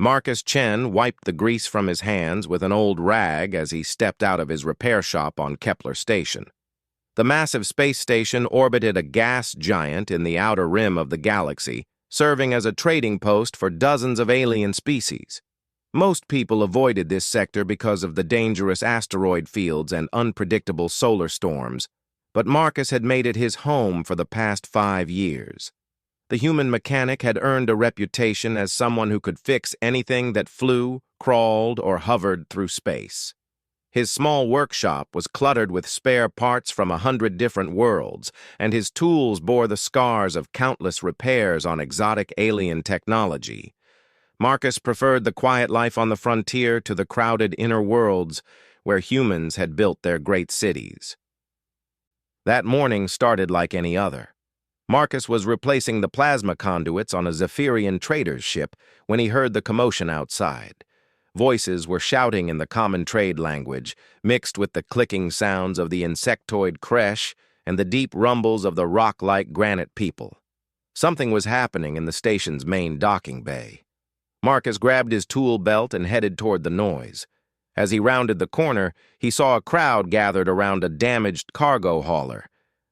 Marcus Chen wiped the grease from his hands with an old rag as he stepped out of his repair shop on Kepler Station. The massive space station orbited a gas giant in the outer rim of the galaxy, serving as a trading post for dozens of alien species. Most people avoided this sector because of the dangerous asteroid fields and unpredictable solar storms, but Marcus had made it his home for the past 5 years. The human mechanic had earned a reputation as someone who could fix anything that flew, crawled, or hovered through space. His small workshop was cluttered with spare parts from 100 different worlds, and his tools bore the scars of countless repairs on exotic alien technology. Marcus preferred the quiet life on the frontier to the crowded inner worlds where humans had built their great cities. That morning started like any other. Marcus was replacing the plasma conduits on a Zephyrian trader's ship when he heard the commotion outside. Voices were shouting in the common trade language, mixed with the clicking sounds of the insectoid creche and the deep rumbles of the rock-like granite people. Something was happening in the station's main docking bay. Marcus grabbed his tool belt and headed toward the noise. As he rounded the corner, he saw a crowd gathered around a damaged cargo hauler.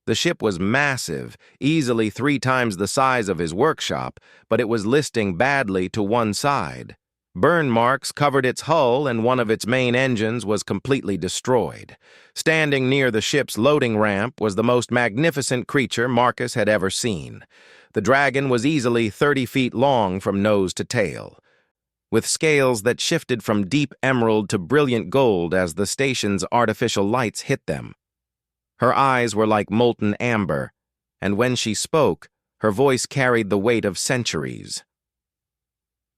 The ship was massive, easily 3 times the size of his workshop, but it was listing badly to one side. Burn marks covered its hull and one of its main engines was completely destroyed. Standing near the ship's loading ramp was the most magnificent creature Marcus had ever seen. The dragon was easily 30 feet long from nose to tail, with scales that shifted from deep emerald to brilliant gold as the station's artificial lights hit them. Her eyes were like molten amber, and when she spoke, her voice carried the weight of centuries.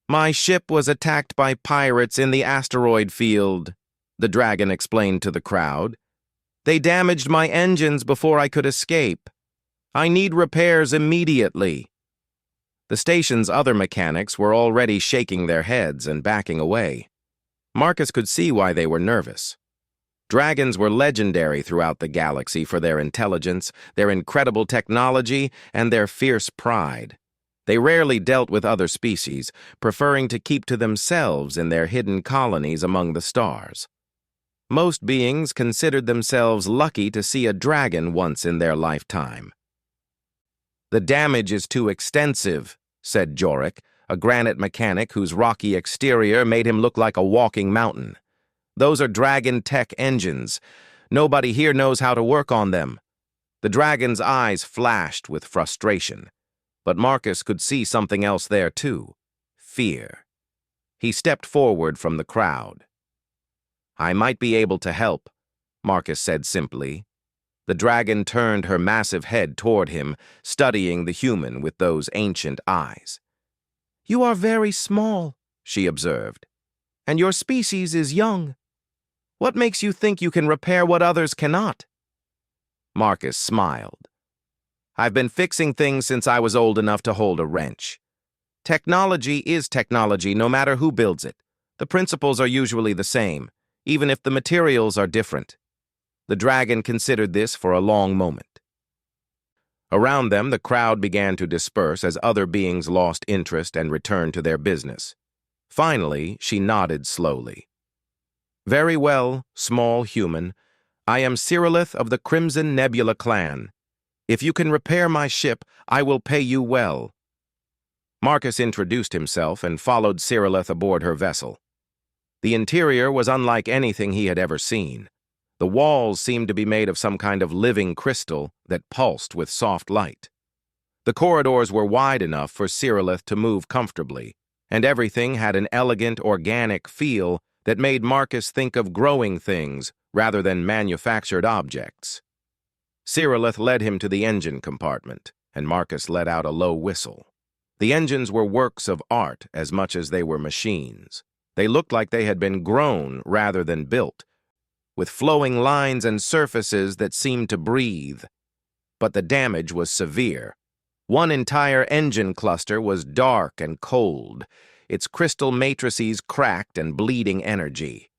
"My ship was attacked by pirates in the asteroid field," the dragon explained to the crowd. "They damaged my engines before I could escape. I need repairs immediately." The station's other mechanics were already shaking their heads and backing away. Marcus could see why they were nervous. Dragons were legendary throughout the galaxy for their intelligence, their incredible technology, and their fierce pride. They rarely dealt with other species, preferring to keep to themselves in their hidden colonies among the stars. Most beings considered themselves lucky to see a dragon once in their lifetime. "The damage is too extensive," said Jorik, a granite mechanic whose rocky exterior made him look like a walking mountain. "Those are dragon tech engines. Nobody here knows how to work on them." The dragon's eyes flashed with frustration, but Marcus could see something else there too: fear. He stepped forward from the crowd. "I might be able to help," Marcus said simply. The dragon turned her massive head toward him, studying the human with those ancient eyes. "You are very small," she observed, "and your species is young. What makes you think you can repair what others cannot?" Marcus smiled. "I've been fixing things since I was old enough to hold a wrench. Technology is technology no matter who builds it. The principles are usually the same, even if the materials are different." The dragon considered this for a long moment. Around them, the crowd began to disperse as other beings lost interest and returned to their business. Finally, she nodded slowly. "Very well, small human. I am Cyrillith of the Crimson Nebula clan. If you can repair my ship, I will pay you well." Marcus introduced himself and followed Cyrillith aboard her vessel. The interior was unlike anything he had ever seen. The walls seemed to be made of some kind of living crystal that pulsed with soft light. The corridors were wide enough for Cyrillith to move comfortably, and everything had an elegant, organic feel that made Marcus think of growing things rather than manufactured objects. Cyrillith led him to the engine compartment, and Marcus let out a low whistle. The engines were works of art as much as they were machines. They looked like they had been grown rather than built, with flowing lines and surfaces that seemed to breathe. But the damage was severe. One entire engine cluster was dark and cold, its crystal matrices cracked and bleeding energy.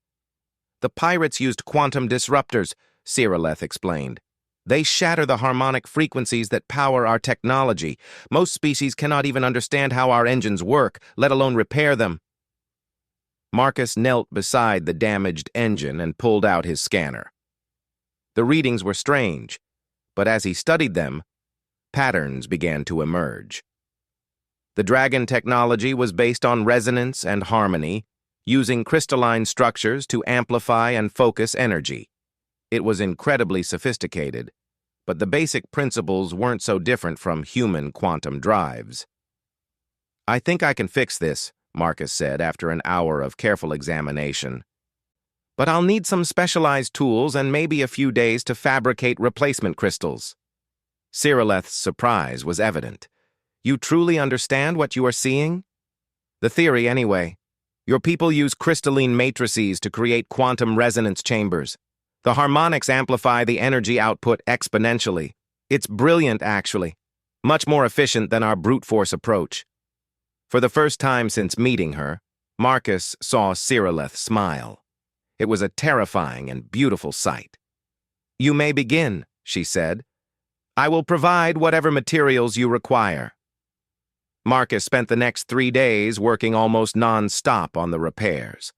"The pirates used quantum disruptors," Cyrillith explained. "They shatter the harmonic frequencies that power our technology. Most species cannot even understand how our engines work, let alone repair them." Marcus knelt beside the damaged engine and pulled out his scanner. The readings were strange, but as he studied them, patterns began to emerge. The dragon technology was based on resonance and harmony, using crystalline structures to amplify and focus energy. It was incredibly sophisticated, but the basic principles weren't so different from human quantum drives. "I think I can fix this," Marcus said after an hour of careful examination. "But I'll need some specialized tools and maybe a few days to fabricate replacement crystals." Cyrilleth's surprise was evident. "You truly understand what you are seeing?" "The theory, anyway. Your people use crystalline matrices to create quantum resonance chambers. The harmonics amplify the energy output exponentially. It's brilliant, actually. Much more efficient than our brute force approach." For the first time since meeting her, Marcus saw Cyrilleth smile. It was a terrifying and beautiful sight. "You may begin," she said. "I will provide whatever materials you require." Marcus spent the next 3 days working almost non-stop on the repairs.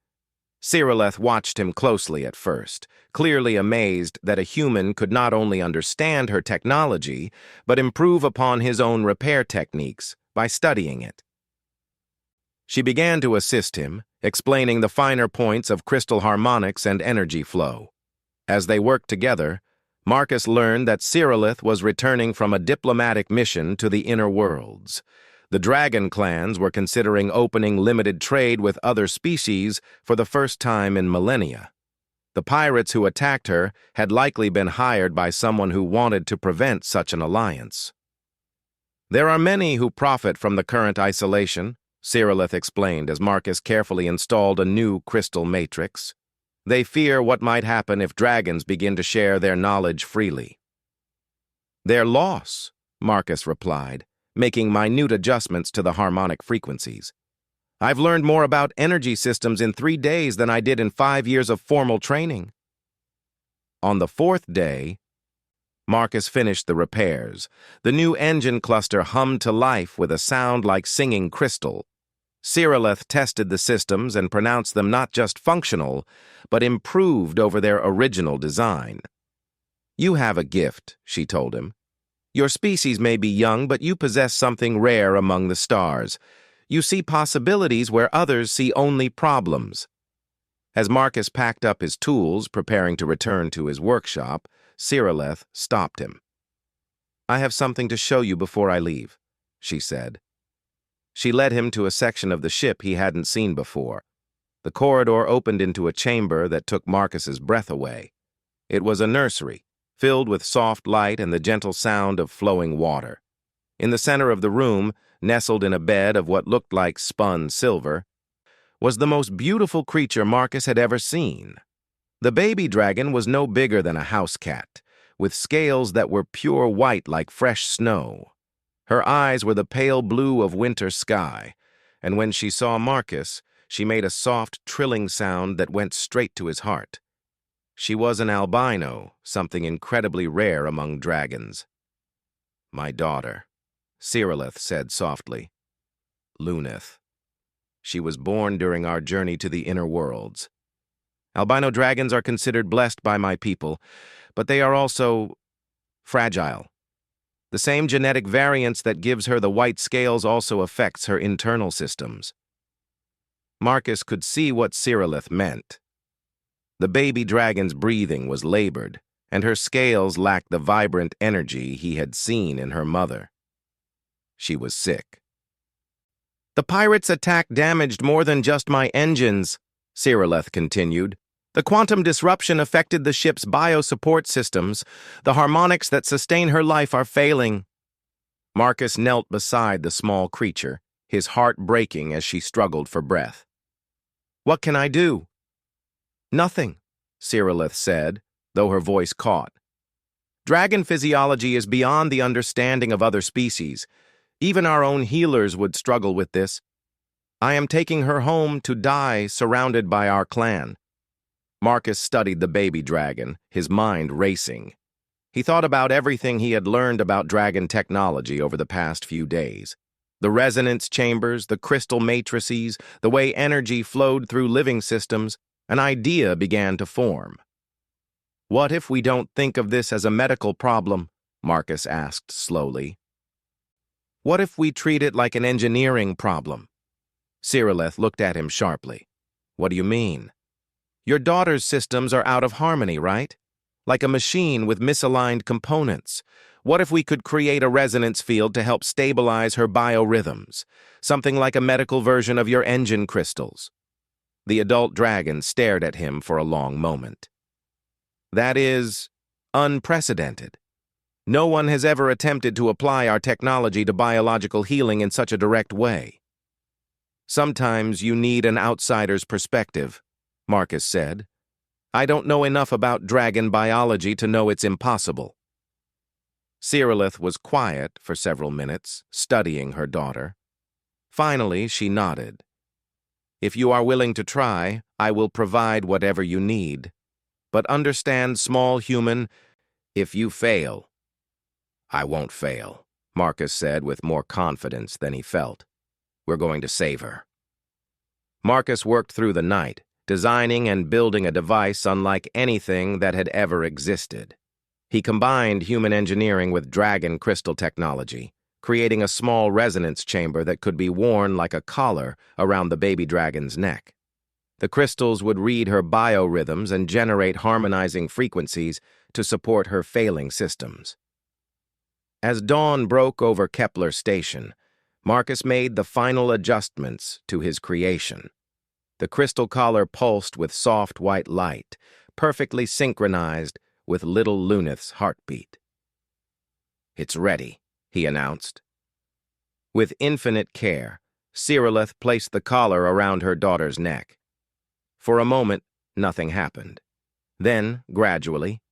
Cyrilleth watched him closely at first, clearly amazed that a human could not only understand her technology, but improve upon his own repair techniques by studying it. She began to assist him, explaining the finer points of crystal harmonics and energy flow. As they worked together, Marcus learned that Cyrilleth was returning from a diplomatic mission to the inner worlds. The dragon clans were considering opening limited trade with other species for the first time in millennia. The pirates who attacked her had likely been hired by someone who wanted to prevent such an alliance. "There are many who profit from the current isolation," Cyrilleth explained as Marcus carefully installed a new crystal matrix. "They fear what might happen if dragons begin to share their knowledge freely." "Their loss," Marcus replied, making minute adjustments to the harmonic frequencies. "I've learned more about energy systems in 3 days than I did in 5 years of formal training." On the 4th day, Marcus finished the repairs. The new engine cluster hummed to life with a sound like singing crystal. Cyrilleth tested the systems and pronounced them not just functional, but improved over their original design. "You have a gift," she told him. "Your species may be young, but you possess something rare among the stars. You see possibilities where others see only problems." As Marcus packed up his tools, preparing to return to his workshop, Cyrilleth stopped him. "I have something to show you before I leave," she said. She led him to a section of the ship he hadn't seen before. The corridor opened into a chamber that took Marcus's breath away. It was a nursery, filled with soft light and the gentle sound of flowing water. In the center of the room, nestled in a bed of what looked like spun silver, was the most beautiful creature Marcus had ever seen. The baby dragon was no bigger than a house cat, with scales that were pure white like fresh snow. Her eyes were the pale blue of winter sky, and when she saw Marcus, she made a soft, trilling sound that went straight to his heart. She was an albino, something incredibly rare among dragons. "My daughter," Cyrilleth said softly. "Luneth. She was born during our journey to the inner worlds. Albino dragons are considered blessed by my people, but they are also fragile. The same genetic variance that gives her the white scales also affects her internal systems." Marcus could see what Cyrilleth meant. The baby dragon's breathing was labored, and her scales lacked the vibrant energy he had seen in her mother. She was sick. "The pirates' attack damaged more than just my engines," Cyrilleth continued. "The quantum disruption affected the ship's bio-support systems. The harmonics that sustain her life are failing." Marcus knelt beside the small creature, his heart breaking as she struggled for breath. "What can I do?" "Nothing," Cyrilleth said, though her voice caught. "Dragon physiology is beyond the understanding of other species. Even our own healers would struggle with this. I am taking her home to die surrounded by our clan." Marcus studied the baby dragon, his mind racing. He thought about everything he had learned about dragon technology over the past few days. The resonance chambers, the crystal matrices, the way energy flowed through living systems, an idea began to form. "What if we don't think of this as a medical problem?" Marcus asked slowly. "What if we treat it like an engineering problem?" Cyrilleth looked at him sharply. "What do you mean?" "Your daughter's systems are out of harmony, right? Like a machine with misaligned components. What if we could create a resonance field to help stabilize her biorhythms? Something like a medical version of your engine crystals." The adult dragon stared at him for a long moment. "That is unprecedented. No one has ever attempted to apply our technology to biological healing in such a direct way." "Sometimes you need an outsider's perspective," Marcus said. "I don't know enough about dragon biology to know it's impossible." Cyrilleth was quiet for several minutes, studying her daughter. Finally, she nodded. "If you are willing to try, I will provide whatever you need. But understand, small human, if you fail—" "I won't fail," Marcus said with more confidence than he felt. "We're going to save her." Marcus worked through the night, designing and building a device unlike anything that had ever existed. He combined human engineering with dragon crystal technology, creating a small resonance chamber that could be worn like a collar around the baby dragon's neck. The crystals would read her biorhythms and generate harmonizing frequencies to support her failing systems. As dawn broke over Kepler Station, Marcus made the final adjustments to his creation. The crystal collar pulsed with soft white light, perfectly synchronized with little Luneth's heartbeat. "It's ready," he announced. With infinite care, Cyrilleth placed the collar around her daughter's neck. For a moment, nothing happened. Then, gradually,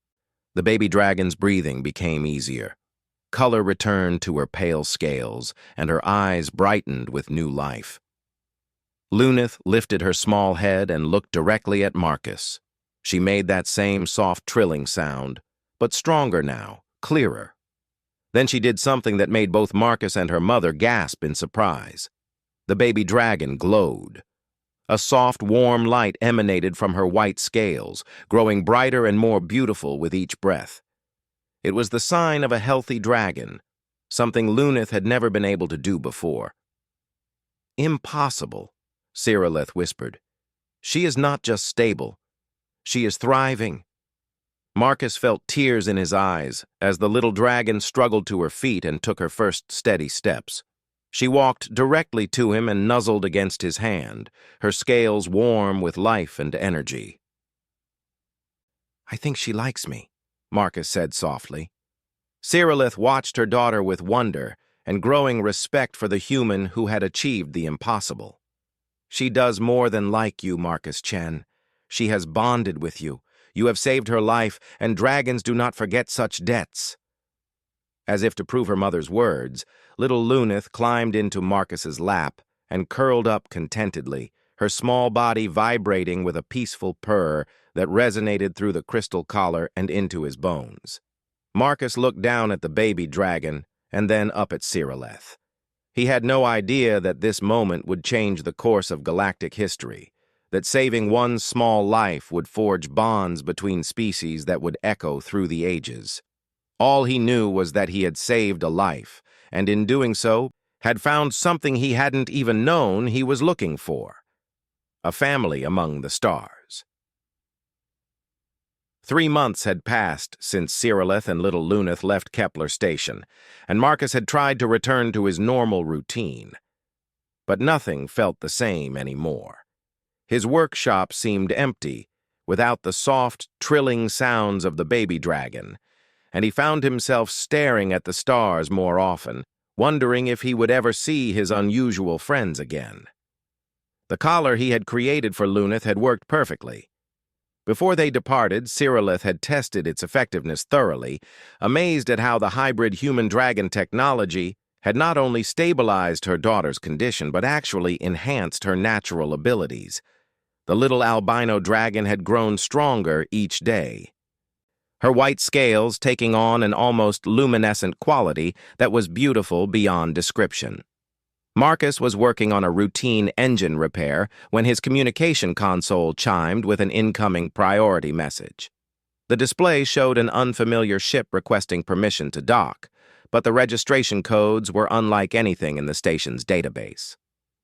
the baby dragon's breathing became easier. Color returned to her pale scales, and her eyes brightened with new life. Luneth lifted her small head and looked directly at Marcus. She made that same soft trilling sound, but stronger now, clearer. Then she did something that made both Marcus and her mother gasp in surprise. The baby dragon glowed. A soft, warm light emanated from her white scales, growing brighter and more beautiful with each breath. It was the sign of a healthy dragon, something Luneth had never been able to do before. "Impossible," Cyrilleth whispered. "She is not just stable. She is thriving." Marcus felt tears in his eyes as the little dragon struggled to her feet and took her first steady steps. She walked directly to him and nuzzled against his hand, her scales warm with life and energy. "I think she likes me," Marcus said softly. Cyrilleth watched her daughter with wonder and growing respect for the human who had achieved the impossible. "She does more than like you, Marcus Chen. She has bonded with you. You have saved her life, and dragons do not forget such debts." As if to prove her mother's words, little Luneth climbed into Marcus's lap and curled up contentedly, her small body vibrating with a peaceful purr that resonated through the crystal collar and into his bones. Marcus looked down at the baby dragon and then up at Cyrilleth. He had no idea that this moment would change the course of galactic history, that saving one small life would forge bonds between species that would echo through the ages. All he knew was that he had saved a life, and in doing so, had found something he hadn't even known he was looking for: a family among the stars. 3 months had passed since Cyrilleth and little Luneth left Kepler Station, and Marcus had tried to return to his normal routine. But nothing felt the same anymore. His workshop seemed empty, without the soft, trilling sounds of the baby dragon, and he found himself staring at the stars more often, wondering if he would ever see his unusual friends again. The collar he had created for Luneth had worked perfectly. Before they departed, Cyrilleth had tested its effectiveness thoroughly, amazed at how the hybrid human-dragon technology had not only stabilized her daughter's condition, but actually enhanced her natural abilities. The little albino dragon had grown stronger each day, her white scales taking on an almost luminescent quality that was beautiful beyond description. Marcus was working on a routine engine repair when his communication console chimed with an incoming priority message. The display showed an unfamiliar ship requesting permission to dock, but the registration codes were unlike anything in the station's database.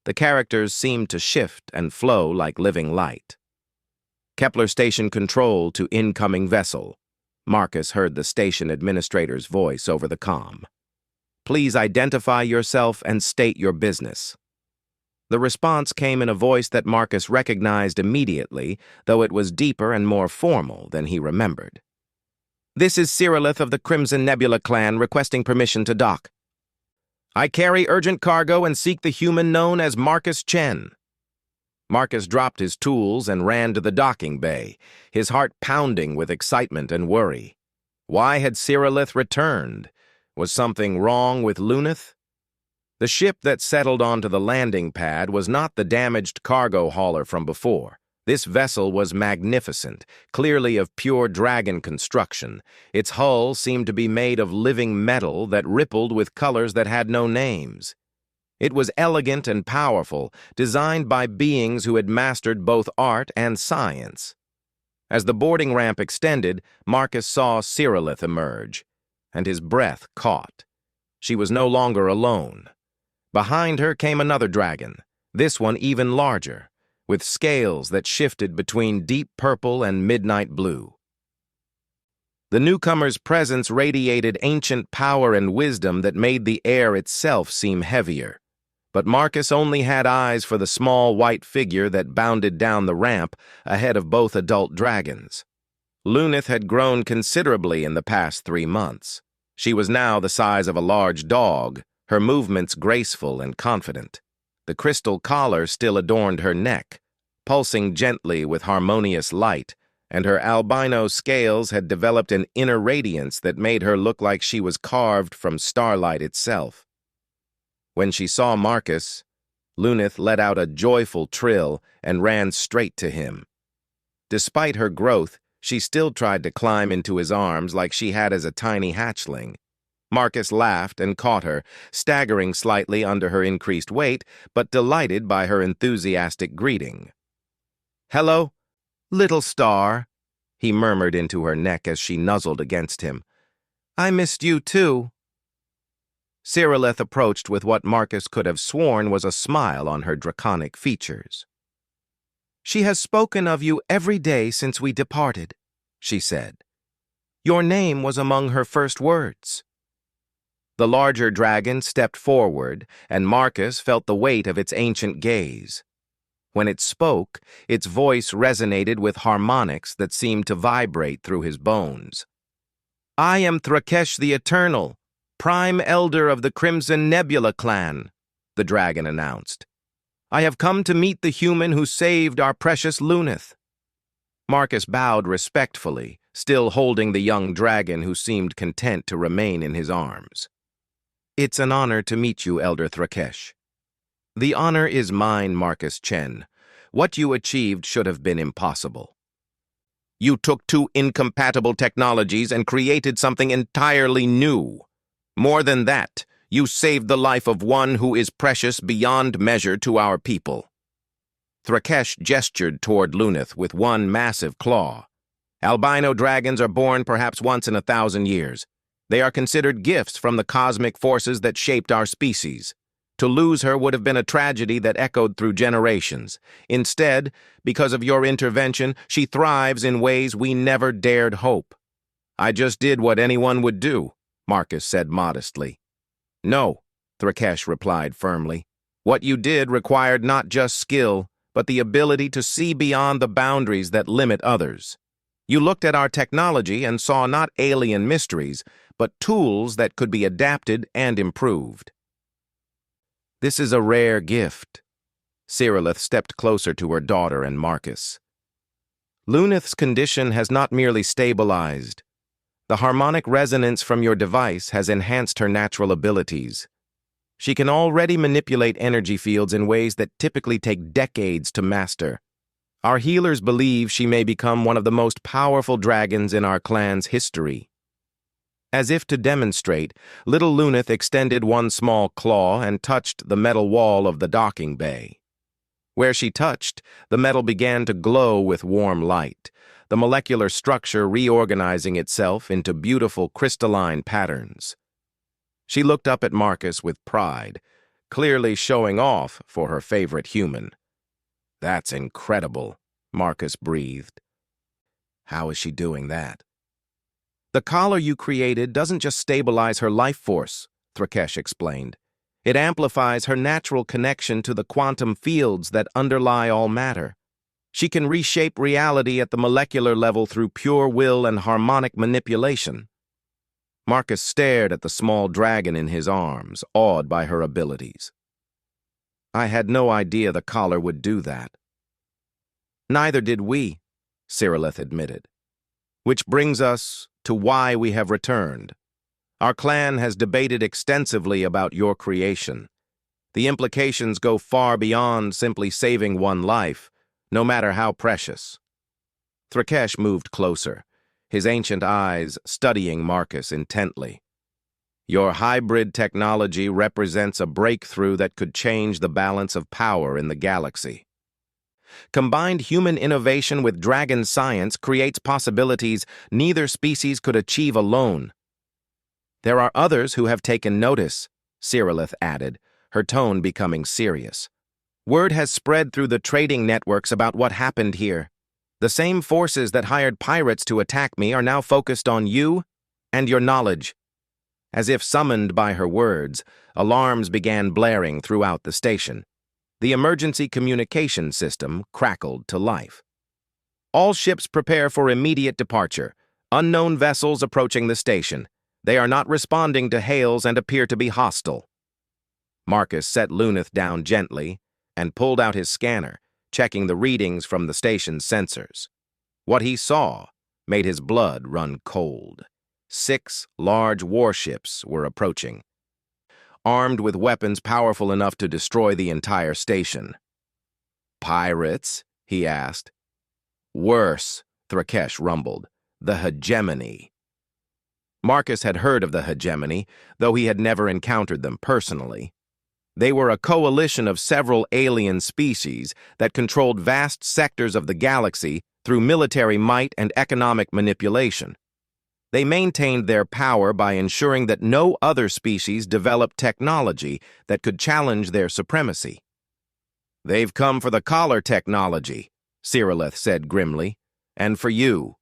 The characters seemed to shift and flow like living light. Kepler Station Control to incoming vessel. Marcus heard the station administrator's voice over the comm. Please identify yourself and state your business. The response came in a voice that Marcus recognized immediately, though it was deeper and more formal than he remembered. This is Cyrillith of the Crimson Nebula clan requesting permission to dock. I carry urgent cargo and seek the human known as Marcus Chen. Marcus dropped his tools and ran to the docking bay, his heart pounding with excitement and worry. Why had Cyrillith returned? Was something wrong with Luneth? The ship that settled onto the landing pad was not the damaged cargo hauler from before. This vessel was magnificent, clearly of pure dragon construction. Its hull seemed to be made of living metal that rippled with colors that had no names. It was elegant and powerful, designed by beings who had mastered both art and science. As the boarding ramp extended, Marcus saw Cyrillith emerge, and his breath caught. She was no longer alone. Behind her came another dragon, this one even larger, with scales that shifted between deep purple and midnight blue. The newcomer's presence radiated ancient power and wisdom that made the air itself seem heavier. But Marcus only had eyes for the small white figure that bounded down the ramp ahead of both adult dragons. Luneth had grown considerably in the past 3 months. She was now the size of a large dog, her movements graceful and confident. The crystal collar still adorned her neck, pulsing gently with harmonious light, and her albino scales had developed an inner radiance that made her look like she was carved from starlight itself. When she saw Marcus, Luneth let out a joyful trill and ran straight to him. Despite her growth, she still tried to climb into his arms like she had as a tiny hatchling. Marcus laughed and caught her, staggering slightly under her increased weight, but delighted by her enthusiastic greeting. "Hello, little star," he murmured into her neck as she nuzzled against him. "I missed you too." Cyrillith approached with what Marcus could have sworn was a smile on her draconic features. "She has spoken of you every day since we departed," she said. "Your name was among her first words." The larger dragon stepped forward, and Marcus felt the weight of its ancient gaze. When it spoke, its voice resonated with harmonics that seemed to vibrate through his bones. "I am Thrakesh the Eternal, Prime Elder of the Crimson Nebula clan," the dragon announced. "I have come to meet the human who saved our precious Luneth." Marcus bowed respectfully, still holding the young dragon who seemed content to remain in his arms. "It's an honor to meet you, Elder Thrakesh." "The honor is mine, Marcus Chen. What you achieved should have been impossible. You took 2 incompatible technologies and created something entirely new. More than that, you saved the life of one who is precious beyond measure to our people." Thrakesh gestured toward Luneth with one massive claw. "Albino dragons are born perhaps once in 1,000 years. They are considered gifts from the cosmic forces that shaped our species. To lose her would have been a tragedy that echoed through generations. Instead, because of your intervention, she thrives in ways we never dared hope." "I just did what anyone would do," Marcus said modestly. "No," Thrakesh replied firmly. "What you did required not just skill, but the ability to see beyond the boundaries that limit others. You looked at our technology and saw not alien mysteries, but tools that could be adapted and improved." "This is a rare gift." Cyrillith stepped closer to her daughter and Marcus. "Luneth's condition has not merely stabilized. The harmonic resonance from your device has enhanced her natural abilities. She can already manipulate energy fields in ways that typically take decades to master. Our healers believe she may become one of the most powerful dragons in our clan's history." As if to demonstrate, little Luneth extended one small claw and touched the metal wall of the docking bay. Where she touched, the metal began to glow with warm light, the molecular structure reorganizing itself into beautiful crystalline patterns. She looked up at Marcus with pride, clearly showing off for her favorite human. "That's incredible," Marcus breathed. "How is she doing that?" "The collar you created doesn't just stabilize her life force," Thrikesh explained. "It amplifies her natural connection to the quantum fields that underlie all matter. She can reshape reality at the molecular level through pure will and harmonic manipulation." Marcus stared at the small dragon in his arms, awed by her abilities. "I had no idea the collar would do that." "Neither did we," Cyrillith admitted. "Which brings us to why we have returned. Our clan has debated extensively about your creation. The implications go far beyond simply saving one life, no matter how precious." Thrikesh moved closer, his ancient eyes studying Marcus intently. "Your hybrid technology represents a breakthrough that could change the balance of power in the galaxy. Combined human innovation with dragon science creates possibilities neither species could achieve alone. There are others who have taken notice," Cyrillith added, her tone becoming serious. "Word has spread through the trading networks about what happened here. The same forces that hired pirates to attack me are now focused on you and your knowledge." As if summoned by her words, alarms began blaring throughout the station. The emergency communication system crackled to life. "All ships prepare for immediate departure. Unknown vessels approaching the station. They are not responding to hails and appear to be hostile." Marcus set Luneth down gently and pulled out his scanner, checking the readings from the station's sensors. What he saw made his blood run cold. 6 large warships were approaching, armed with weapons powerful enough to destroy the entire station. "Pirates?" he asked. "Worse," Thrikesh rumbled. "The hegemony." Marcus had heard of the hegemony, though he had never encountered them personally. They were a coalition of several alien species that controlled vast sectors of the galaxy through military might and economic manipulation. They maintained their power by ensuring that no other species developed technology that could challenge their supremacy. "They've come for the collar technology," Cyrillith said grimly, "and for you."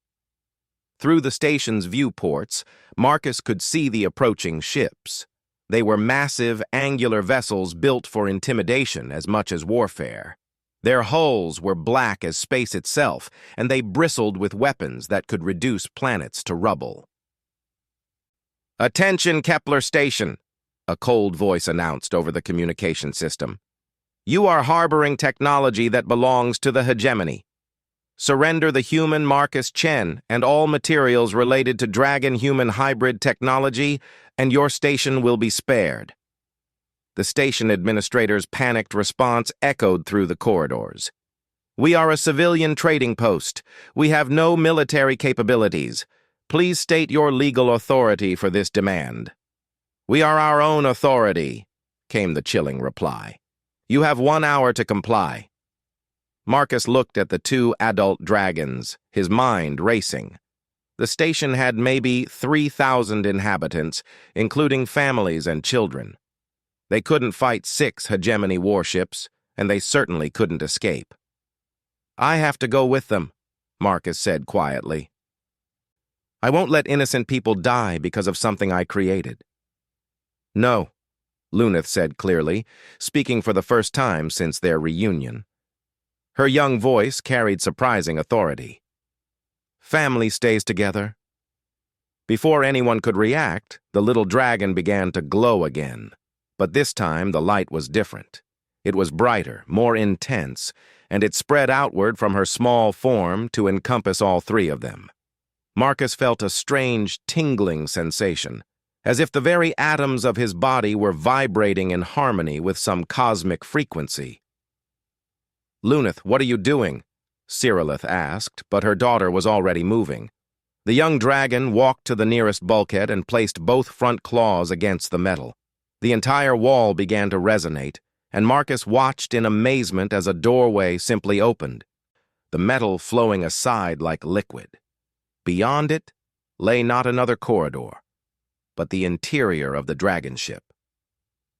Through the station's viewports, Marcus could see the approaching ships. They were massive, angular vessels built for intimidation as much as warfare. Their hulls were black as space itself, and they bristled with weapons that could reduce planets to rubble. "Attention, Kepler Station," a cold voice announced over the communication system. "You are harboring technology that belongs to the hegemony. Surrender the human Marcus Chen and all materials related to dragon-human hybrid technology, and your station will be spared." The station administrator's panicked response echoed through the corridors. "We are a civilian trading post. We have no military capabilities. Please state your legal authority for this demand." "We are our own authority," came the chilling reply. "You have 1 hour to comply." Marcus looked at the 2 adult dragons, his mind racing. The station had maybe 3,000 inhabitants, including families and children. They couldn't fight 6 hegemony warships, and they certainly couldn't escape. "I have to go with them," Marcus said quietly. "I won't let innocent people die because of something I created." "No," Luneth said clearly, speaking for the first time since their reunion. Her young voice carried surprising authority. "Family stays together." Before anyone could react, the little dragon began to glow again. But this time the light was different. It was brighter, more intense, and it spread outward from her small form to encompass all 3 of them. Marcus felt a strange, tingling sensation, as if the very atoms of his body were vibrating in harmony with some cosmic frequency. "Luneth, what are you doing?" Cyrillith asked, but her daughter was already moving. The young dragon walked to the nearest bulkhead and placed both front claws against the metal. The entire wall began to resonate, and Marcus watched in amazement as a doorway simply opened, the metal flowing aside like liquid. Beyond it lay not another corridor, but the interior of the dragon ship.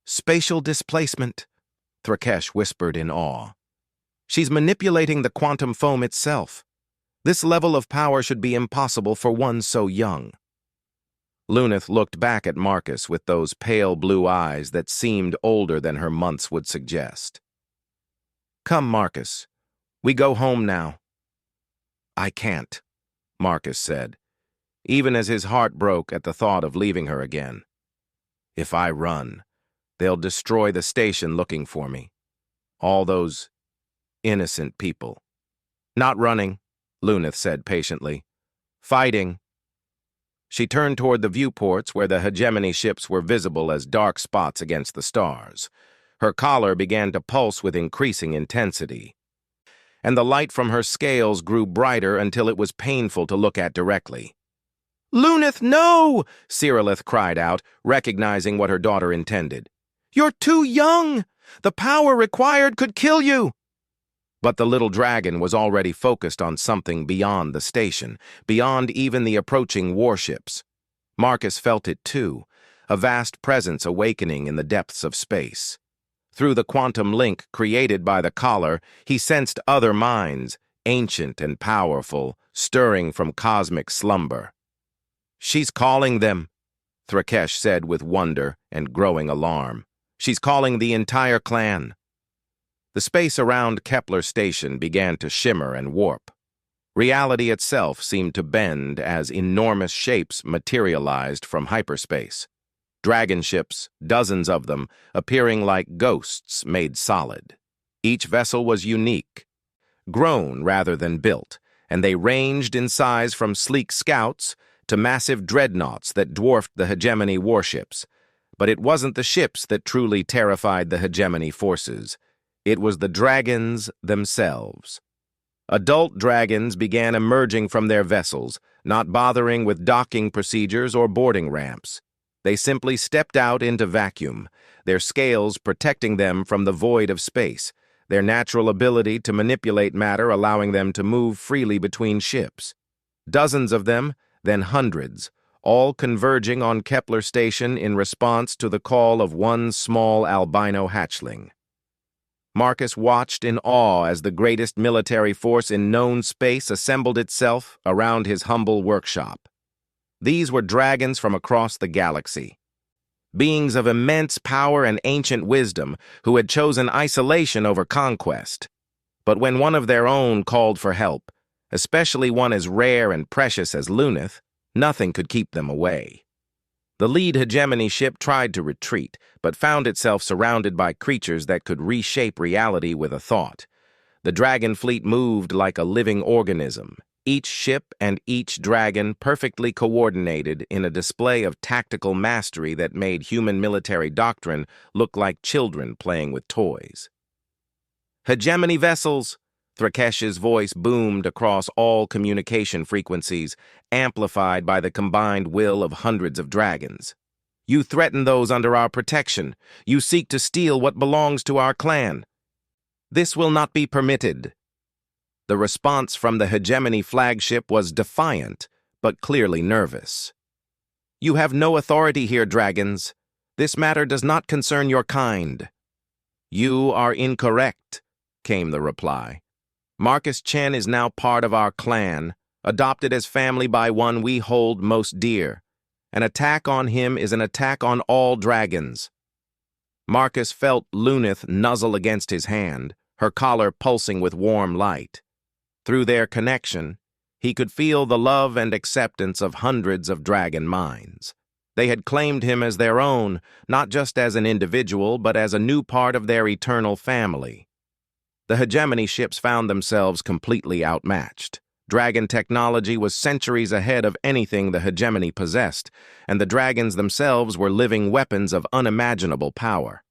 "Spatial displacement," Thrakesh whispered in awe. "She's manipulating the quantum foam itself. This level of power should be impossible for one so young." Luneth looked back at Marcus with those pale blue eyes that seemed older than her months would suggest. "Come, Marcus. We go home now." "I can't," Marcus said, even as his heart broke at the thought of leaving her again. "If I run, they'll destroy the station looking for me. All those innocent people." "Not running," Luneth said patiently. "Fighting." She turned toward the viewports where the hegemony ships were visible as dark spots against the stars. Her collar began to pulse with increasing intensity, and the light from her scales grew brighter until it was painful to look at directly. "Luneth, no!" Cyrillith cried out, recognizing what her daughter intended. "You're too young! The power required could kill you!" But the little dragon was already focused on something beyond the station, beyond even the approaching warships. Marcus felt it too, a vast presence awakening in the depths of space. Through the quantum link created by the collar, he sensed other minds, ancient and powerful, stirring from cosmic slumber. "She's calling them," Thrakesh said with wonder and growing alarm. "She's calling the entire clan." The space around Kepler Station began to shimmer and warp. Reality itself seemed to bend as enormous shapes materialized from hyperspace. Dragon ships, dozens of them, appearing like ghosts made solid. Each vessel was unique, grown rather than built, and they ranged in size from sleek scouts to massive dreadnoughts that dwarfed the hegemony warships. But it wasn't the ships that truly terrified the hegemony forces. It was the dragons themselves. Adult dragons began emerging from their vessels, not bothering with docking procedures or boarding ramps. They simply stepped out into vacuum, their scales protecting them from the void of space, their natural ability to manipulate matter allowing them to move freely between ships. Dozens of them, then hundreds, all converging on Kepler Station in response to the call of one small albino hatchling. Marcus watched in awe as the greatest military force in known space assembled itself around his humble workshop. These were dragons from across the galaxy, beings of immense power and ancient wisdom who had chosen isolation over conquest. But when one of their own called for help, especially one as rare and precious as Luneth, nothing could keep them away. The lead hegemony ship tried to retreat, but found itself surrounded by creatures that could reshape reality with a thought. The dragon fleet moved like a living organism, each ship and each dragon perfectly coordinated in a display of tactical mastery that made human military doctrine look like children playing with toys. "Hegemony vessels!" Thrakesh's voice boomed across all communication frequencies, amplified by the combined will of hundreds of dragons. "You threaten those under our protection. You seek to steal what belongs to our clan. This will not be permitted." The response from the hegemony flagship was defiant, but clearly nervous. "You have no authority here, dragons. This matter does not concern your kind." "You are incorrect," came the reply. "Marcus Chen is now part of our clan, adopted as family by one we hold most dear. An attack on him is an attack on all dragons." Marcus felt Luneth nuzzle against his hand, her collar pulsing with warm light. Through their connection, he could feel the love and acceptance of hundreds of dragon minds. They had claimed him as their own, not just as an individual, but as a new part of their eternal family. The hegemony ships found themselves completely outmatched. Dragon technology was centuries ahead of anything the hegemony possessed, and the dragons themselves were living weapons of unimaginable power.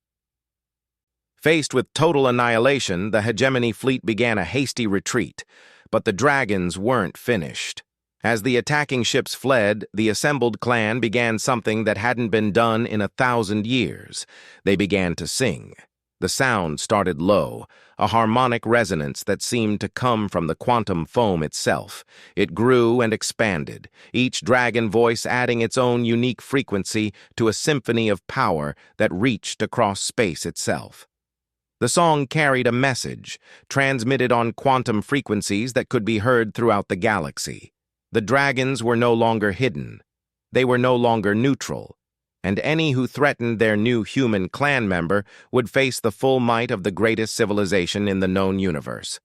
Faced with total annihilation, the hegemony fleet began a hasty retreat, but the dragons weren't finished. As the attacking ships fled, the assembled clan began something that hadn't been done in 1,000 years. They began to sing. The sound started low, a harmonic resonance that seemed to come from the quantum foam itself. It grew and expanded, each dragon voice adding its own unique frequency to a symphony of power that reached across space itself. The song carried a message, transmitted on quantum frequencies that could be heard throughout the galaxy. The dragons were no longer hidden. They were no longer neutral, and any who threatened their new human clan member would face the full might of the greatest civilization in the known universe.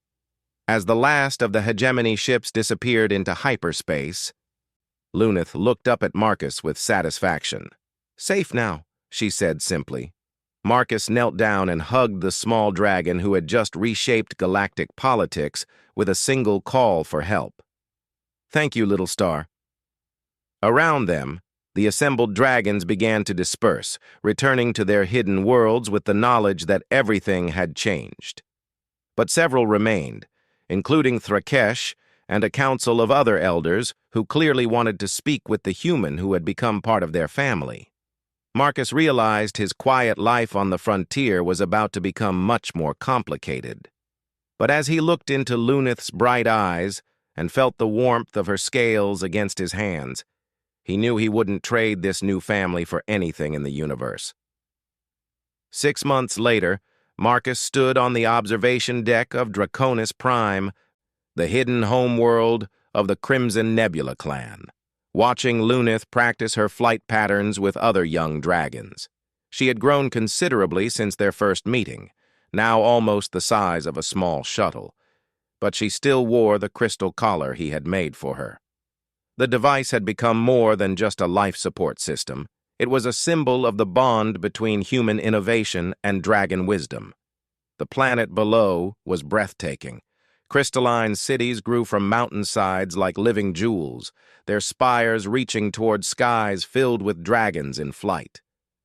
As the last of the hegemony ships disappeared into hyperspace, Luneth looked up at Marcus with satisfaction. "Safe now," she said simply. Marcus knelt down and hugged the small dragon who had just reshaped galactic politics with a single call for help. "Thank you, little star." Around them, the assembled dragons began to disperse, returning to their hidden worlds with the knowledge that everything had changed. But several remained, including Thrakesh and a council of other elders who clearly wanted to speak with the human who had become part of their family. Marcus realized his quiet life on the frontier was about to become much more complicated. But as he looked into Luneth's bright eyes and felt the warmth of her scales against his hands, he knew he wouldn't trade this new family for anything in the universe. 6 months later, Marcus stood on the observation deck of Draconis Prime, the hidden homeworld of the Crimson Nebula clan, watching Luneth practice her flight patterns with other young dragons. She had grown considerably since their first meeting, now almost the size of a small shuttle, but she still wore the crystal collar he had made for her. The device had become more than just a life support system. It was a symbol of the bond between human innovation and dragon wisdom. The planet below was breathtaking. Crystalline cities grew from mountainsides like living jewels, their spires reaching toward skies filled with dragons in flight.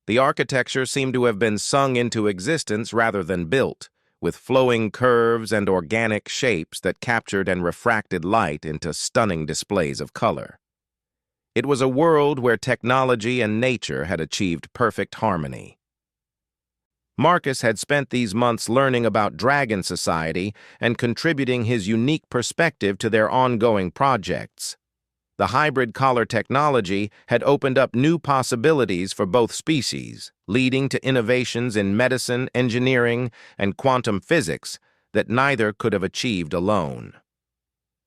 The architecture seemed to have been sung into existence rather than built, with flowing curves and organic shapes that captured and refracted light into stunning displays of color. It was a world where technology and nature had achieved perfect harmony. Marcus had spent these months learning about dragon society and contributing his unique perspective to their ongoing projects. The hybrid collar technology had opened up new possibilities for both species, leading to innovations in medicine, engineering, and quantum physics that neither could have achieved alone.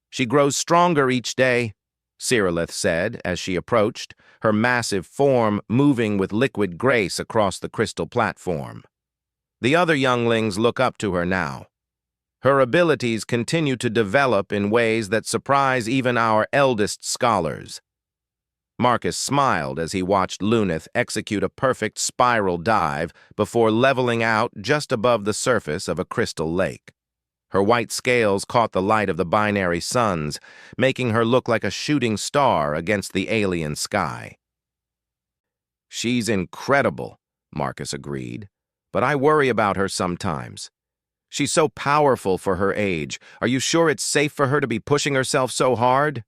"She grows stronger each day," Cyrillith said as she approached, her massive form moving with liquid grace across the crystal platform. The other younglings look up to her now. Her abilities continue to develop in ways that surprise even our eldest scholars. Marcus smiled as he watched Luneth execute a perfect spiral dive before leveling out just above the surface of a crystal lake. Her white scales caught the light of the binary suns, making her look like a shooting star against the alien sky. "She's incredible," Marcus agreed, "but I worry about her sometimes. She's so powerful for her age. Are you sure it's safe for her to be pushing herself so hard?"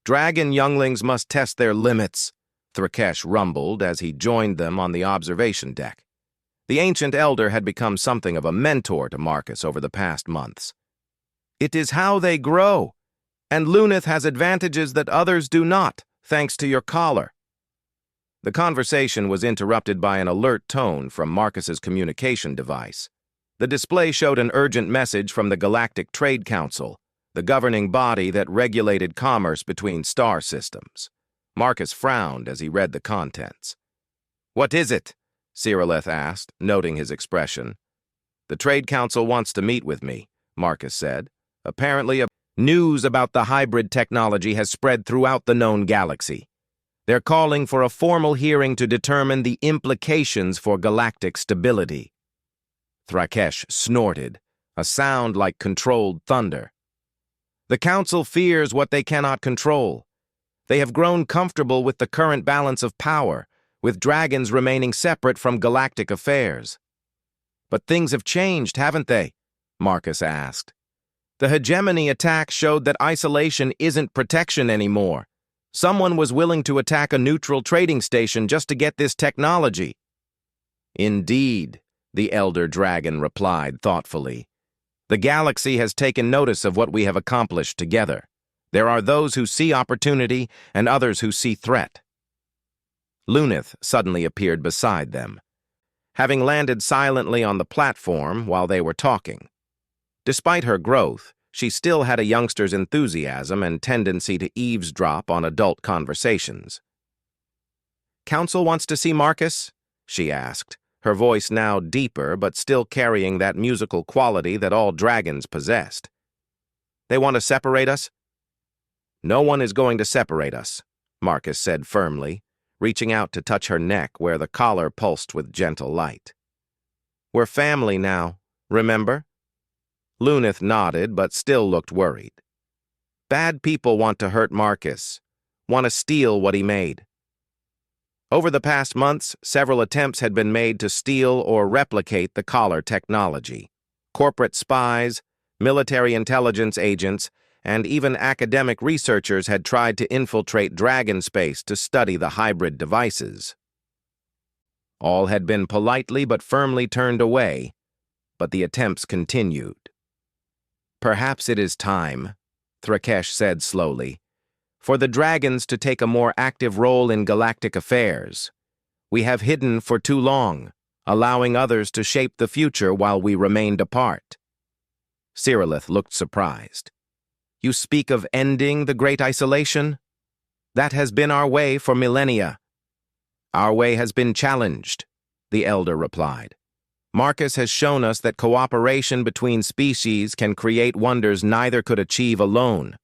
"Dragon younglings must test their limits," Thrakesh rumbled as he joined them on the observation deck. The ancient elder had become something of a mentor to Marcus over the past months. "It is how they grow, and Luneth has advantages that others do not, thanks to your collar." The conversation was interrupted by an alert tone from Marcus's communication device. The display showed an urgent message from the Galactic Trade Council, the governing body that regulated commerce between star systems. Marcus frowned as he read the contents. "What is it?" Cyrillith asked, noting his expression. "The Trade Council wants to meet with me," Marcus said. "Apparently, news about the hybrid technology has spread throughout the known galaxy. They're calling for a formal hearing to determine the implications for galactic stability." Thrakesh snorted, a sound like controlled thunder. "The Council fears what they cannot control. They have grown comfortable with the current balance of power, with dragons remaining separate from galactic affairs." "But things have changed, haven't they?" Marcus asked. The hegemony attack showed that isolation isn't protection anymore. Someone was willing to attack a neutral trading station just to get this technology. Indeed, the elder dragon replied thoughtfully. The galaxy has taken notice of what we have accomplished together. There are those who see opportunity and others who see threat. Lunith suddenly appeared beside them, having landed silently on the platform while they were talking. Despite her growth, she still had a youngster's enthusiasm and tendency to eavesdrop on adult conversations. "Council wants to see Marcus?" she asked, her voice now deeper but still carrying that musical quality that all dragons possessed. "They want to separate us?" "No one is going to separate us," Marcus said firmly, reaching out to touch her neck where the collar pulsed with gentle light. "We're family now, remember?" Lunith nodded but still looked worried. "Bad people want to hurt Marcus, want to steal what he made." Over the past months, several attempts had been made to steal or replicate the collar technology. Corporate spies, military intelligence agents, and even academic researchers had tried to infiltrate Dragon space to study the hybrid devices. All had been politely but firmly turned away, but the attempts continued. "Perhaps it is time," Thrakesh said slowly, "for the dragons to take a more active role in galactic affairs. We have hidden for too long, allowing others to shape the future while we remained apart." Cyrillith looked surprised. "You speak of ending the Great Isolation? That has been our way for millennia." "Our way has been challenged," the elder replied. "Marcus has shown us that cooperation between species can create wonders neither could achieve alone.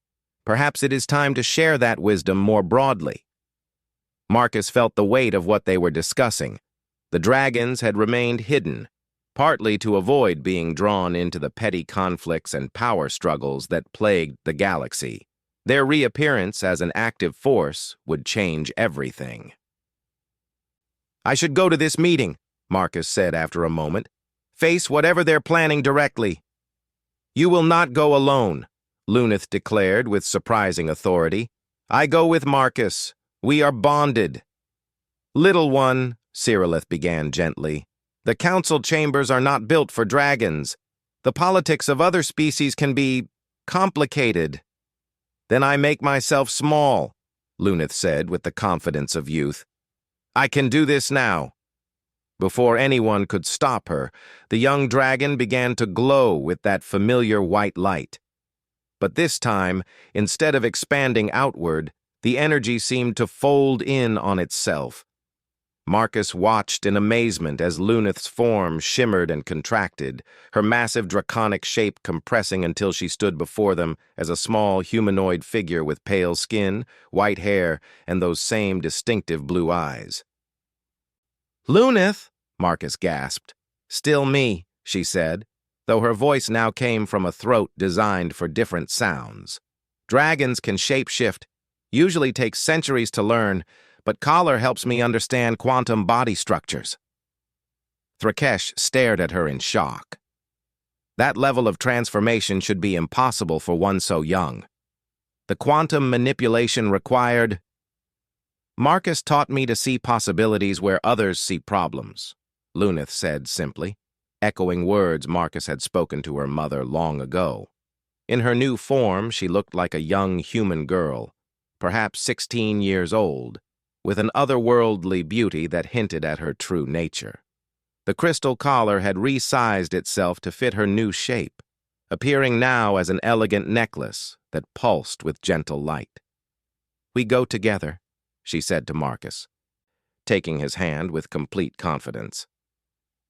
Perhaps it is time to share that wisdom more broadly." Marcus felt the weight of what they were discussing. The dragons had remained hidden, partly to avoid being drawn into the petty conflicts and power struggles that plagued the galaxy. Their reappearance as an active force would change everything. "I should go to this meeting," Marcus said after a moment. "Face whatever they're planning directly." "You will not go alone," Lunith declared with surprising authority. "I go with Marcus. We are bonded." "Little one," Cyrillith began gently, "the council chambers are not built for dragons. The politics of other species can be complicated." "Then I make myself small," Lunith said with the confidence of youth. "I can do this now." Before anyone could stop her, the young dragon began to glow with that familiar white light. But this time, instead of expanding outward, the energy seemed to fold in on itself. Marcus watched in amazement as Lunith's form shimmered and contracted, her massive draconic shape compressing until she stood before them as a small humanoid figure with pale skin, white hair, and those same distinctive blue eyes. "Lunith!" Marcus gasped. "Still me," she said, though her voice now came from a throat designed for different sounds. "Dragons can shapeshift. Usually takes centuries to learn, but collar helps me understand quantum body structures." Thrakesh stared at her in shock. That level of transformation should be impossible for one so young. The quantum manipulation required... "Marcus taught me to see possibilities where others see problems," Lunith said simply, echoing words Marcus had spoken to her mother long ago. In her new form, she looked like a young human girl, perhaps 16 years old, with an otherworldly beauty that hinted at her true nature. The crystal collar had resized itself to fit her new shape, appearing now as an elegant necklace that pulsed with gentle light. "We go together," she said to Marcus, taking his hand with complete confidence.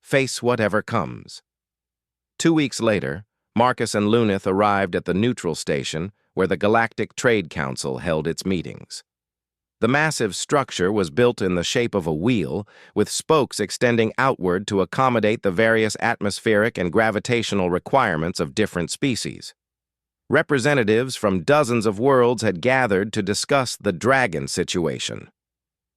"Face whatever comes." 2 weeks later, Marcus and Lunith arrived at the neutral station where the Galactic Trade Council held its meetings. The massive structure was built in the shape of a wheel, with spokes extending outward to accommodate the various atmospheric and gravitational requirements of different species. Representatives from dozens of worlds had gathered to discuss the dragon situation.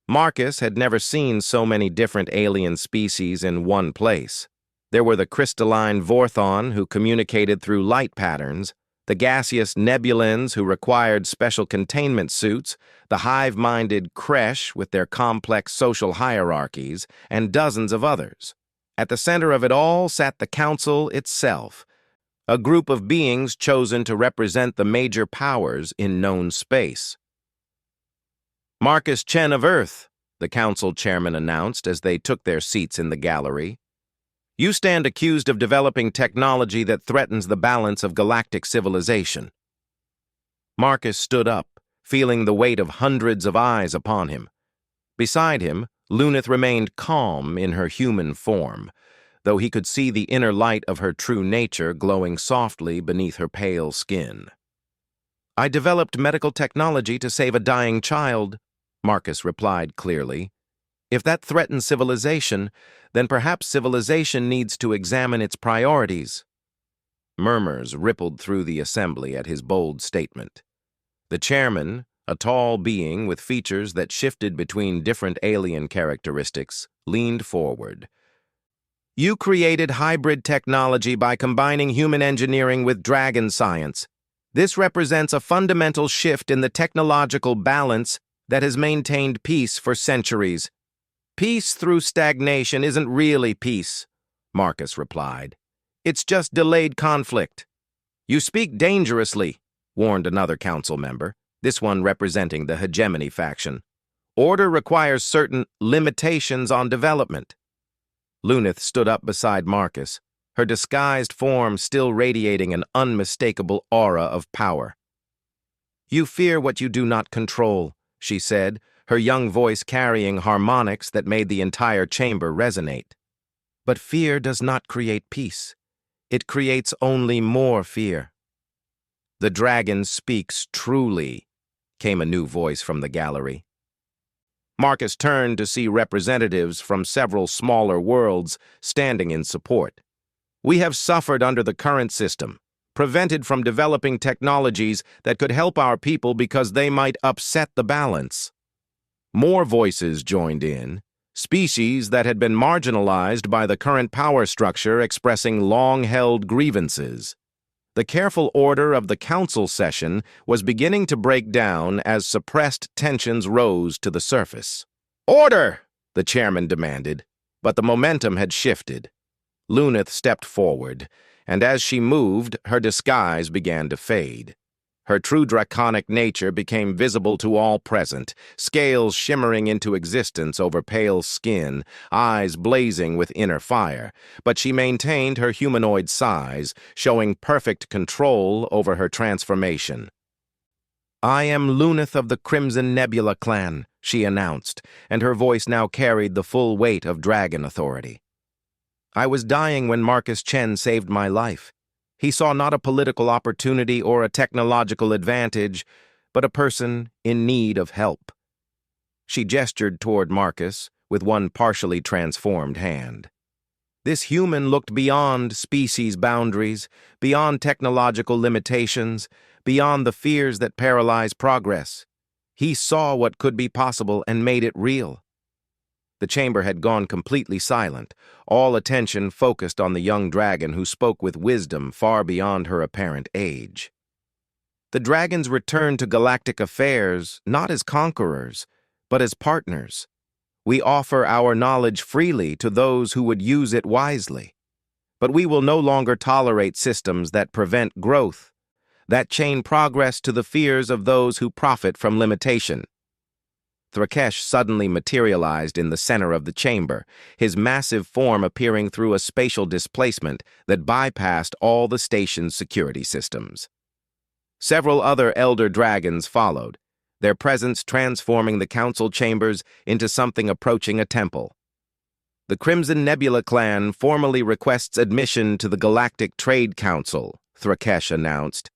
Marcus had never seen so many different alien species in one place. There were the crystalline Vorthon who communicated through light patterns, The gaseous nebulins who required special containment suits, the hive-minded creche with their complex social hierarchies, and dozens of others. At the center of it all sat the Council itself, a group of beings chosen to represent the major powers in known space. Marcus Chen of Earth, the Council chairman announced as they took their seats in the gallery. You stand accused of developing technology that threatens the balance of galactic civilization. Marcus stood up, feeling the weight of hundreds of eyes upon him. Beside him, Luneth remained calm in her human form, though he could see the inner light of her true nature glowing softly beneath her pale skin. I developed medical technology to save a dying child, Marcus replied clearly. If that threatens civilization, then perhaps civilization needs to examine its priorities. Murmurs rippled through the assembly at his bold statement. The chairman, a tall being with features that shifted between different alien characteristics, leaned forward. You created hybrid technology by combining human engineering with dragon science. This represents a fundamental shift in the technological balance that has maintained peace for centuries. Peace through stagnation isn't really peace, Marcus replied. It's just delayed conflict. You speak dangerously, warned another council member, this one representing the hegemony faction. Order requires certain limitations on development. Luneth stood up beside Marcus, her disguised form still radiating an unmistakable aura of power. You fear what you do not control, she said, her young voice carrying harmonics that made the entire chamber resonate. But fear does not create peace. It creates only more fear. The dragon speaks truly, came a new voice from the gallery. Marcus turned to see representatives from several smaller worlds standing in support. We have suffered under the current system, prevented from developing technologies that could help our people because they might upset the balance. More voices joined in, species that had been marginalized by the current power structure expressing long-held grievances. The careful order of the council session was beginning to break down as suppressed tensions rose to the surface. Order! The chairman demanded, but the momentum had shifted. Luneth stepped forward, and as she moved, her disguise began to fade. Her true draconic nature became visible to all present, scales shimmering into existence over pale skin, eyes blazing with inner fire, but she maintained her humanoid size, showing perfect control over her transformation. I am Luneth of the Crimson Nebula clan, she announced, and her voice now carried the full weight of dragon authority. I was dying when Marcus Chen saved my life. He saw not a political opportunity or a technological advantage, but a person in need of help. She gestured toward Marcus with one partially transformed hand. This human looked beyond species boundaries, beyond technological limitations, beyond the fears that paralyze progress. He saw what could be possible and made it real. The chamber had gone completely silent, all attention focused on the young dragon who spoke with wisdom far beyond her apparent age. The dragons returned to galactic affairs not as conquerors, but as partners. We offer our knowledge freely to those who would use it wisely. But we will no longer tolerate systems that prevent growth, that chain progress to the fears of those who profit from limitation. Thrakesh suddenly materialized in the center of the chamber, his massive form appearing through a spatial displacement that bypassed all the station's security systems. Several other elder dragons followed, their presence transforming the council chambers into something approaching a temple. The Crimson Nebula clan formally requests admission to the Galactic Trade Council, Thrakesh announced.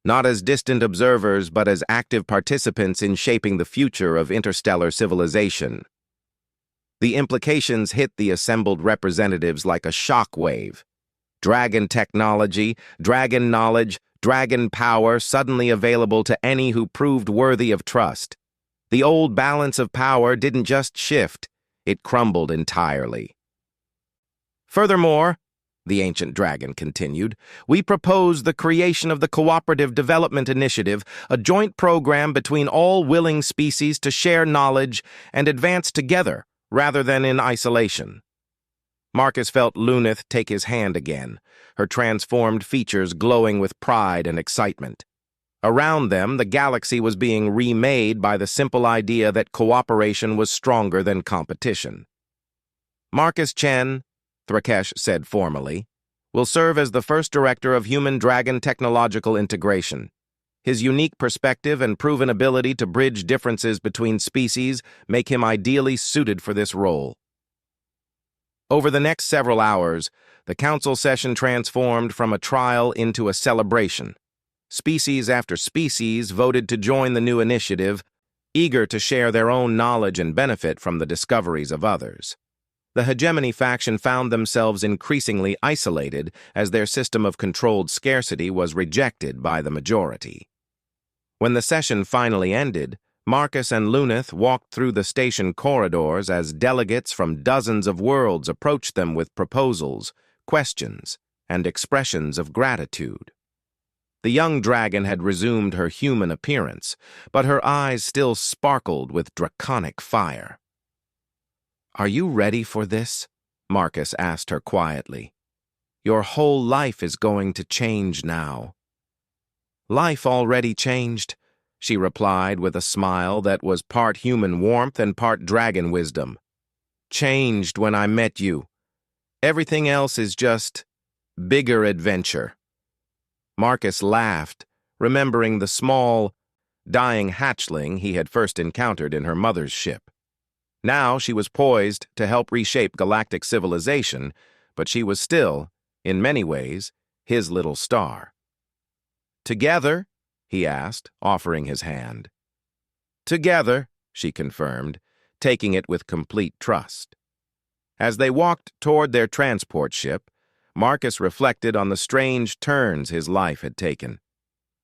Not as distant observers, but as active participants in shaping the future of interstellar civilization. The implications hit the assembled representatives like a shockwave. Dragon technology, dragon knowledge, dragon power suddenly available to any who proved worthy of trust. The old balance of power didn't just shift, it crumbled entirely. Furthermore, the ancient dragon continued. We propose the creation of the Cooperative Development Initiative, a joint program between all willing species to share knowledge and advance together rather than in isolation. Marcus felt Luneth take his hand again, her transformed features glowing with pride and excitement. Around them, the galaxy was being remade by the simple idea that cooperation was stronger than competition. Marcus Chen, Thrakesh said formally, will serve as the first director of Human-Dragon Technological Integration. His unique perspective and proven ability to bridge differences between species make him ideally suited for this role. Over the next several hours, the council session transformed from a trial into a celebration. Species after species voted to join the new initiative, eager to share their own knowledge and benefit from the discoveries of others. The hegemony faction found themselves increasingly isolated as their system of controlled scarcity was rejected by the majority. When the session finally ended, Marcus and Luneth walked through the station corridors as delegates from dozens of worlds approached them with proposals, questions, and expressions of gratitude. The young dragon had resumed her human appearance, but her eyes still sparkled with draconic fire. "Are you ready for this?" Marcus asked her quietly. "Your whole life is going to change now." "Life already changed," she replied with a smile that was part human warmth and part dragon wisdom. "Changed when I met you. Everything else is just bigger adventure." Marcus laughed, remembering the small, dying hatchling he had first encountered in her mother's ship. Now she was poised to help reshape galactic civilization, but she was still, in many ways, his little star. "Together?" he asked, offering his hand. "Together," she confirmed, taking it with complete trust. As they walked toward their transport ship, Marcus reflected on the strange turns his life had taken.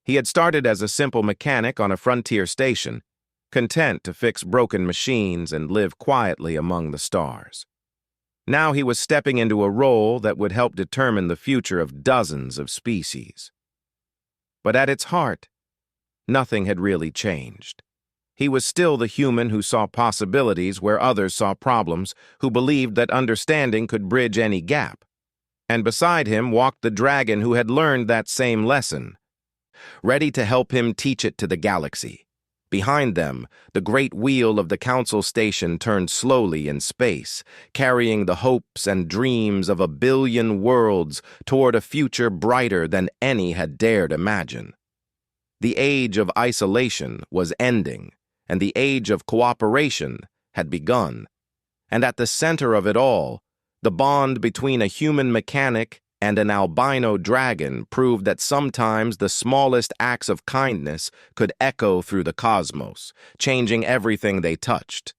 He had started as a simple mechanic on a frontier station, content to fix broken machines and live quietly among the stars. Now he was stepping into a role that would help determine the future of dozens of species. But at its heart, nothing had really changed. He was still the human who saw possibilities where others saw problems, who believed that understanding could bridge any gap. And beside him walked the dragon who had learned that same lesson, ready to help him teach it to the galaxy. Behind them, the great wheel of the council station turned slowly in space, carrying the hopes and dreams of 1 billion worlds toward a future brighter than any had dared imagine. The age of isolation was ending, and the age of cooperation had begun. And at the center of it all, the bond between a human mechanic and an albino dragon proved that sometimes the smallest acts of kindness could echo through the cosmos, changing everything they touched.